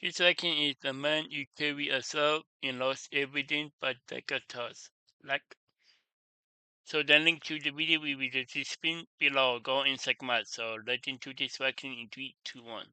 Hitchhiking is the man you carry yourself and lost everything but like a toss. Like so the link to the video will be the description below. Go and check them out. So let's into this vaccine in 3, 2, 1.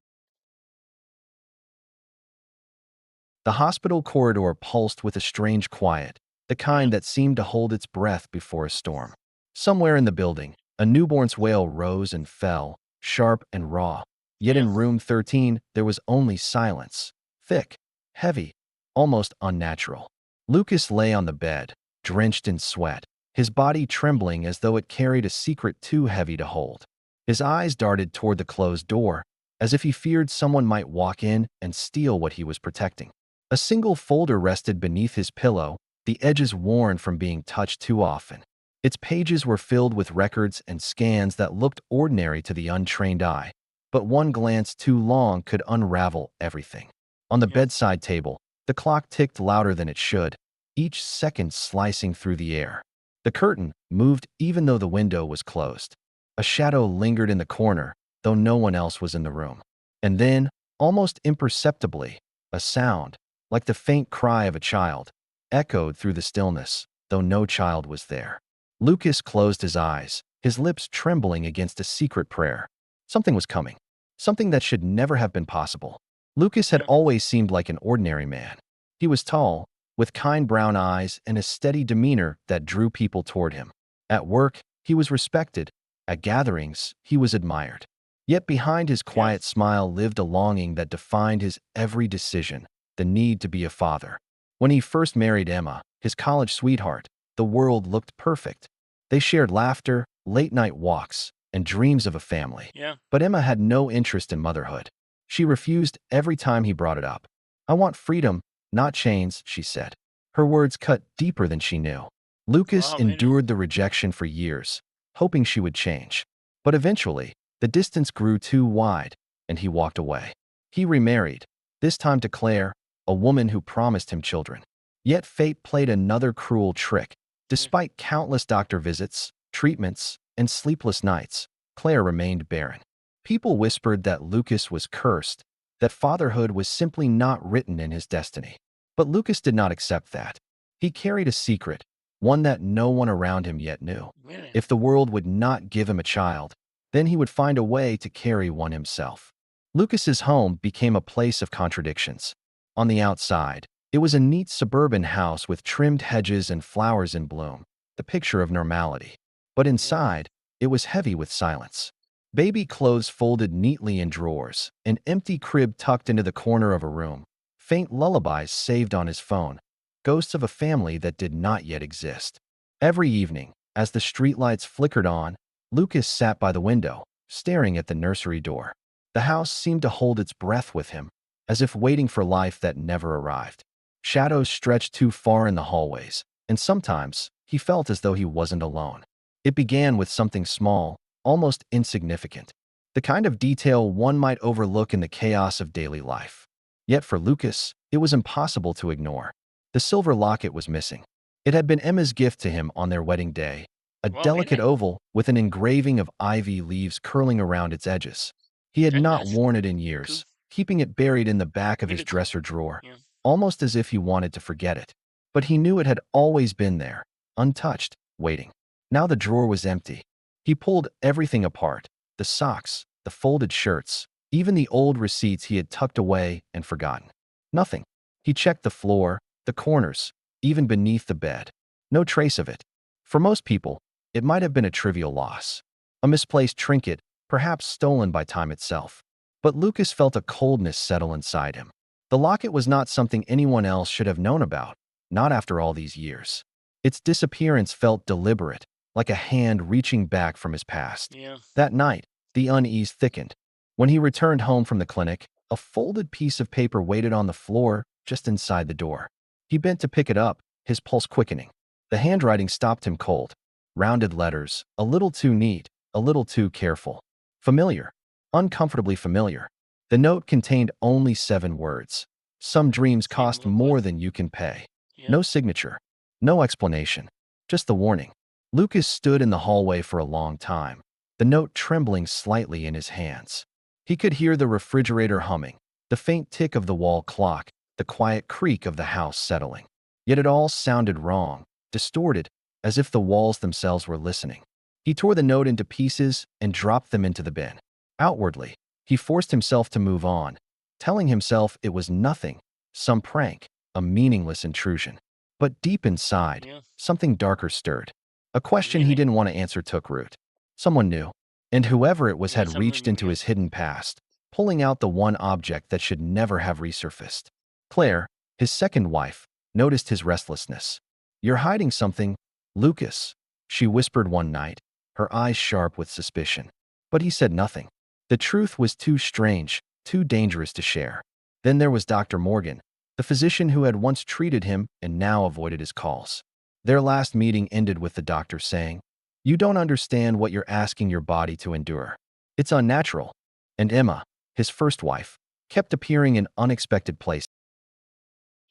The hospital corridor pulsed with a strange quiet, the Yeah. kind that seemed to hold its breath before a storm. Somewhere in the building, a newborn's wail rose and fell, sharp and raw. Yet Yeah. in room 13, there was only silence. Thick, heavy, almost unnatural. Lucas lay on the bed, drenched in sweat, his body trembling as though it carried a secret too heavy to hold. His eyes darted toward the closed door, as if he feared someone might walk in and steal what he was protecting. A single folder rested beneath his pillow, the edges worn from being touched too often. Its pages were filled with records and scans that looked ordinary to the untrained eye, but one glance too long could unravel everything. On the Yeah. bedside table, the clock ticked louder than it should, each second slicing through the air. The curtain moved even though the window was closed. A shadow lingered in the corner, though no one else was in the room. And then, almost imperceptibly, a sound, like the faint cry of a child, echoed through the stillness, though no child was there. Lucas closed his eyes, his lips trembling against a secret prayer. Something was coming, something that should never have been possible. Lucas had Yeah. always seemed like an ordinary man. He was tall, with kind brown eyes and a steady demeanor that drew people toward him. At work, he was respected. At gatherings, he was admired. Yet behind his Yeah. quiet smile lived a longing that defined his every decision, the need to be a father. When he first married Emma, his college sweetheart, the world looked perfect. They shared laughter, late-night walks, and dreams of a family. Yeah. But Emma had no interest in motherhood. She refused every time he brought it up. "I want freedom, not chains," she said. Her words cut deeper than she knew. Lucas Wow, really? endured the rejection for years, hoping she would change. But eventually, the distance grew too wide, and he walked away. He remarried, this time to Claire, a woman who promised him children. Yet fate played another cruel trick. Yeah. Despite countless doctor visits, treatments, and sleepless nights, Claire remained barren. People whispered that Lucas was cursed, that fatherhood was simply not written in his destiny. But Lucas did not accept that. He carried a secret, one that no one around him yet knew. Really? If the world would not give him a child, then he would find a way to carry one himself. Lucas's home became a place of contradictions. On the outside, it was a neat suburban house with trimmed hedges and flowers in bloom, the picture of normality. But Yeah. inside, it was heavy with silence. Baby clothes folded neatly in drawers, an empty crib tucked into the corner of a room, faint lullabies saved on his phone, ghosts of a family that did not yet exist. Every evening, as the streetlights flickered on, Lucas sat by the window, staring at the nursery door. The house seemed to hold its breath with him, as if waiting for life that never arrived. Shadows stretched too far in the hallways, and sometimes he felt as though he wasn't alone. It began with something small, almost insignificant, the kind of detail one might overlook in the chaos of daily life. Yet for Lucas, it was impossible to ignore. The silver locket was missing. It had been Emma's gift to him on their wedding day, a Wow, delicate really? oval with an engraving of ivy leaves curling around its edges. He had That's not nice. worn it in Cool. years, keeping it buried in the back of his Really cool. dresser drawer, Yeah. almost as if he wanted to forget it. But he knew it had always been there, untouched, waiting. Now the drawer was empty. He pulled everything apart, the socks, the folded shirts, even the old receipts he had tucked away and forgotten. Nothing. He checked the floor, the corners, even beneath the bed. No trace of it. For most people, it might have been a trivial loss. A misplaced trinket, perhaps stolen by time itself. But Lucas felt a coldness settle inside him. The locket was not something anyone else should have known about, not after all these years. Its disappearance felt deliberate, like a hand reaching back from his past. Yeah. That night, the unease thickened. When he returned home from the clinic, a folded piece of paper waited on the floor just inside the door. He bent to pick it up, his pulse quickening. The handwriting stopped him cold. Rounded letters, a little too neat, a little too careful. Familiar, uncomfortably familiar. The note contained only 7 words. Some dreams Same cost with what? more than you can pay. Yeah. No signature, no explanation, just the warning. Lucas stood in the hallway for a long time, the note trembling slightly in his hands. He could hear the refrigerator humming, the faint tick of the wall clock, the quiet creak of the house settling. Yet it all sounded wrong, distorted, as if the walls themselves were listening. He tore the note into pieces and dropped them into the bin. Outwardly, he forced himself to move on, telling himself it was nothing, some prank, a meaningless intrusion. But deep inside, Yeah. something darker stirred. A question he Really? didn't want to answer took root. Someone new, and whoever it was Yeah. had Someone reached new. into Yeah. his hidden past, pulling out the one object that should never have resurfaced. Claire, his second wife, noticed his restlessness. "You're hiding something, Lucas," she whispered one night, her eyes sharp with suspicion. But he said nothing. The truth was too strange, too dangerous to share. Then there was Dr. Morgan, the physician who had once treated him and now avoided his calls. Their last meeting ended with the doctor saying, "You don't understand what you're asking your body to endure. It's unnatural." And Emma, his first wife, kept appearing in unexpected places.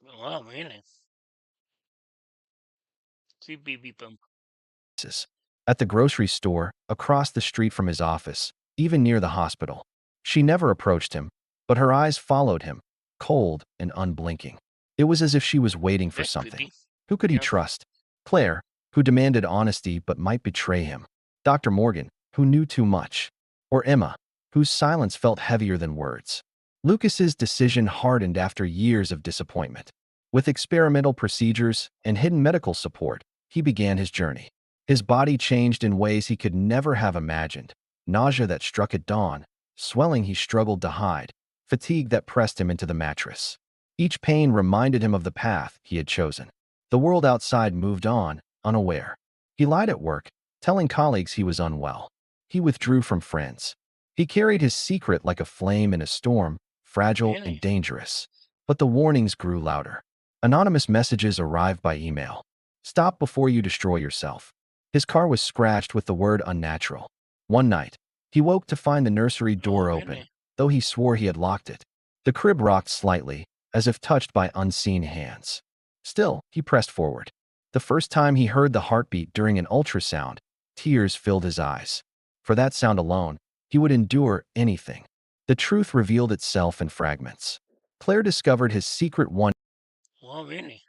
Wow. Really? Creepy people. At the grocery store, across the street from his office, even near the hospital. She never approached him, but her eyes followed him, cold and unblinking. It was as if she was waiting for That's something. creepy. Who could he Yeah. trust? Claire, who demanded honesty but might betray him. Dr. Morgan, who knew too much. Or Emma, whose silence felt heavier than words. Lucas's decision hardened after years of disappointment. With experimental procedures and hidden medical support, he began his journey. His body changed in ways he could never have imagined. Nausea that struck at dawn, swelling he struggled to hide, fatigue that pressed him into the mattress. Each pain reminded him of the path he had chosen. The world outside moved on, unaware. He lied at work, telling colleagues he was unwell. He withdrew from friends. He carried his secret like a flame in a storm, fragile and Really? dangerous. But the warnings grew louder. Anonymous messages arrived by email. "Stop before you destroy yourself." His car was scratched with the word unnatural. One night, he woke to find the nursery Oh, door open, really? though he swore he had locked it. The crib rocked slightly, as if touched by unseen hands. Still, he pressed forward. The first time he heard the heartbeat during an ultrasound, tears filled his eyes. For that sound alone, he would endure anything. The truth revealed itself in fragments. Claire discovered his secret one Oh, really?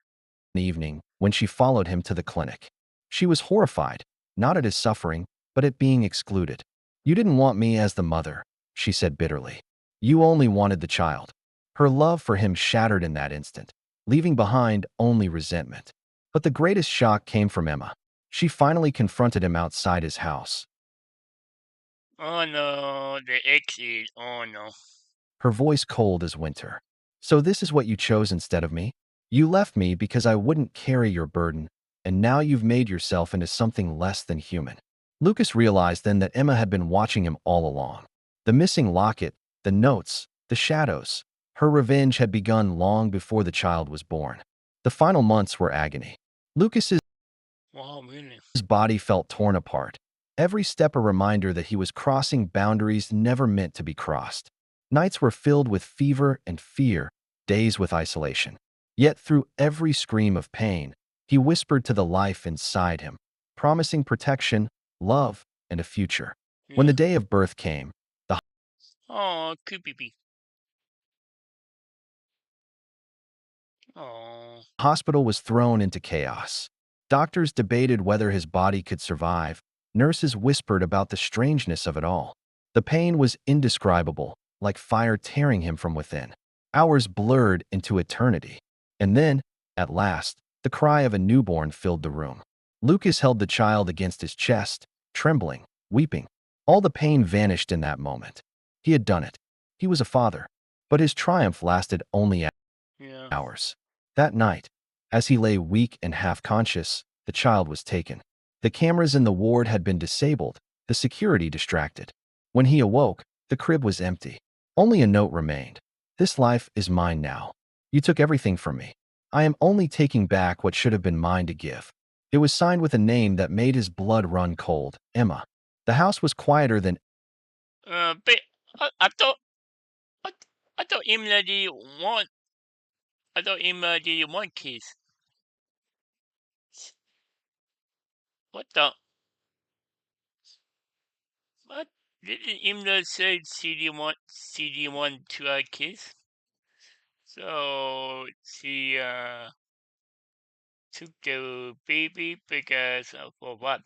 evening when she followed him to the clinic. She was horrified, not at his suffering, but at being excluded. "You didn't want me as the mother," she said bitterly. "You only wanted the child." Her love for him shattered in that instant, leaving behind only resentment. But the greatest shock came from Emma. She finally confronted him outside his house. Oh no, the exit. Oh no. Her voice cold as winter. "So this is what you chose instead of me? You left me because I wouldn't carry your burden, and now you've made yourself into something less than human." Lucas realized then that Emma had been watching him all along. The missing locket, the notes, the shadows. Her revenge had begun long before the child was born. The final months were agony. Lucas's Wow, really? body felt torn apart, every step a reminder that he was crossing boundaries never meant to be crossed. Nights were filled with fever and fear, days with isolation. Yet through every scream of pain, he whispered to the life inside him, promising protection, love, and a future. When the Yeah. day of birth came, the Oh, creepy. Oh, hospital was thrown into chaos. Doctors debated whether his body could survive. Nurses whispered about the strangeness of it all. The pain was indescribable, like fire tearing him from within. Hours blurred into eternity. And then, at last, the cry of a newborn filled the room. Lucas held the child against his chest, trembling, weeping. All the pain vanished in that moment. He had done it. He was a father. But his triumph lasted only yeah. hours. That night, as he lay weak and half-conscious, the child was taken. The cameras in the ward had been disabled, the security distracted. When he awoke, the crib was empty. Only a note remained. "This life is mine now. You took everything from me. I am only taking back what should have been mine to give." It was signed with a name that made his blood run cold, Emma. The house was quieter than But I thought, I, I thought Emma did want, I thought Emma did want kids. What the? What? Didn't Emma say CD1 to kids? So she took the baby because for what?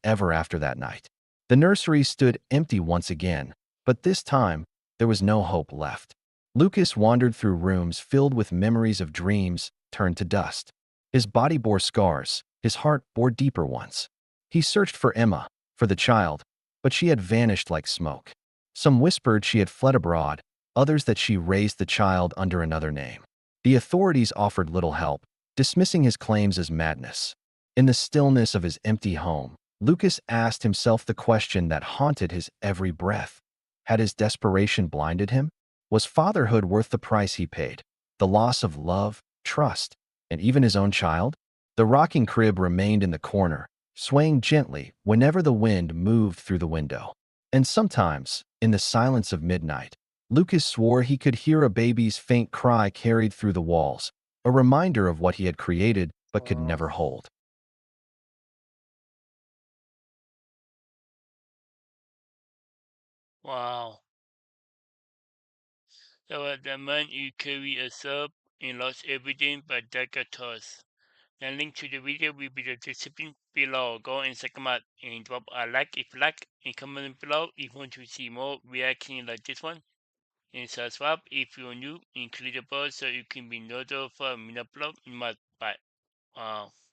Ever after that night. The nursery stood empty once again, but this time there was no hope left. Lucas wandered through rooms filled with memories of dreams turned to dust. His body bore scars, his heart bore deeper ones. He searched for Emma, for the child, but she had vanished like smoke. Some whispered she had fled abroad, others that she raised the child under another name. The authorities offered little help, dismissing his claims as madness. In the stillness of his empty home, Lucas asked himself the question that haunted his every breath. Had his desperation blinded him? Was fatherhood worth the price he paid? The loss of love, trust, and even his own child? The rocking crib remained in the corner, swaying gently whenever the wind moved through the window. And sometimes, in the silence of midnight, Lucas swore he could hear a baby's faint cry carried through the walls, a reminder of what he had created but could Oh, never hold. wow. So at the moment you carry a sub and lost everything but that got tossed. The link to the video will be the description below. Go and check them out and drop a like if you like and comment below if you want to see more reaction like this one. And subscribe if you're new and click the bell so you can be notified when I upload in my bye. Wow.